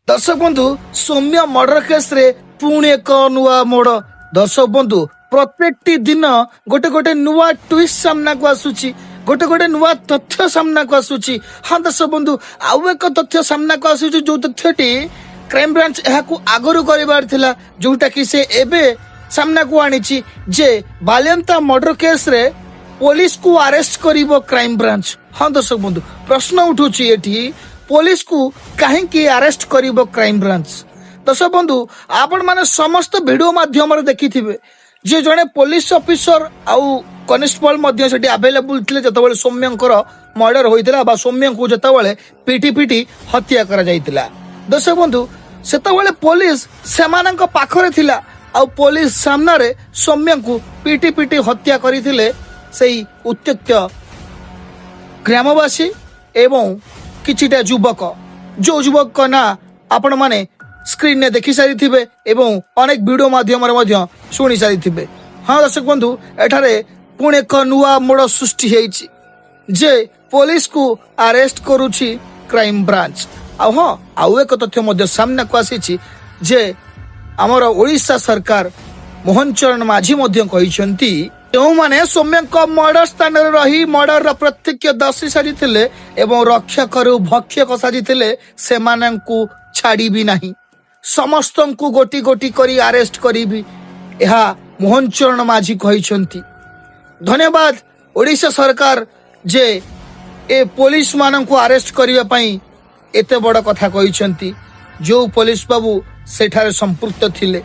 दर्शक बंधु सौम्य murder case रे पुणी एक नुआ मोड़। दर्शक बंधु प्रत्येक दिन गोटे गोटे नुआ ट्विस्ट सामना को आसुची, गोटे गोटे नुआ तथ्य सामना को आसुची। हाँ दर्शक बंधु आउ एक तथ्य सामना को आसुची जो तथ्यटी क्राइम ब्रांच यहाँ आगरू कर जोटा कि से एबे सामना को आनी जे बालियंता मर्डर केस रे पुलिस को अरेस्ट करिवो क्राइम ब्रांच। हाँ दर्शक बंधु प्रश्न उठुची एठी पुलिस को कहीं अरेस्ट करिवो क्राइम ब्रांच। दर्शक बंधु आपण माने समस्त वीडियो माध्यम रे देखिथिबे जे जने पुलिस ऑफिसर आउ कनेस्टेबल मध्य सेठी अवेलेबल थिले जतबेले सौम्यंकर मर्डर होइतिला बा सौम्य को जतबेले पीटी पीटी हत्या करा जाइतिला। दर्शक बंधु सेतबेले पुलिस सेमानंक पाखरे थिला आउ पुलिस सामना रे सौम्य को पीटी पीटी हत्या करिथिले सेई उत्त्यक्त ग्रामवासी एवं किछिटा युवक जो युवक का ना आपण माने स्क्रीन ने देखि सारी थिबे एवं अनेक वीडियो माध्यम रे मध्य सुनी सारी थिबे। हाँ दर्शक बंधु एठारे पुणे एक नुआ मोड़ सृष्टि हेछि जे पुलिस को अरेस्ट करूछि क्राइम ब्रांच। आ हाँ आउ एक तथ्य मध्य सामना को आसीछि जे हमर ओडिशा सरकार मोहन चरण माझी मध्य कहिसंती जो माने सौम्य मर्डर स्थान रही मर्डर प्रत्यक्षदर्शी साजिले एवं रक्षक भक्षक साजिले से छाड़ी भी नहीं समस्त को गोटी गोटी करी अरेस्ट करी यह मोहन चरण माझी कहिसंती। धन्यवाद ओडिशा सरकार जे ए पुलिस मान को अरेस्ट करने पई एते बड़ कथा कहिसंती। जो पुलिस बाबू सेठारे संपृक्त थिले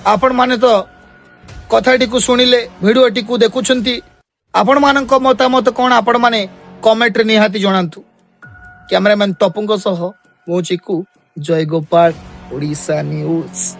आपण माने तो कथाटी को सुनिले भिडियोटी को देखुछंती आपण मानक मतामत कौन आपण माने कमेंट रे निहाती जणांतु। कैमरामैन तपुंग सह मो चिकू जय गोपाल ओडिशा न्यूज।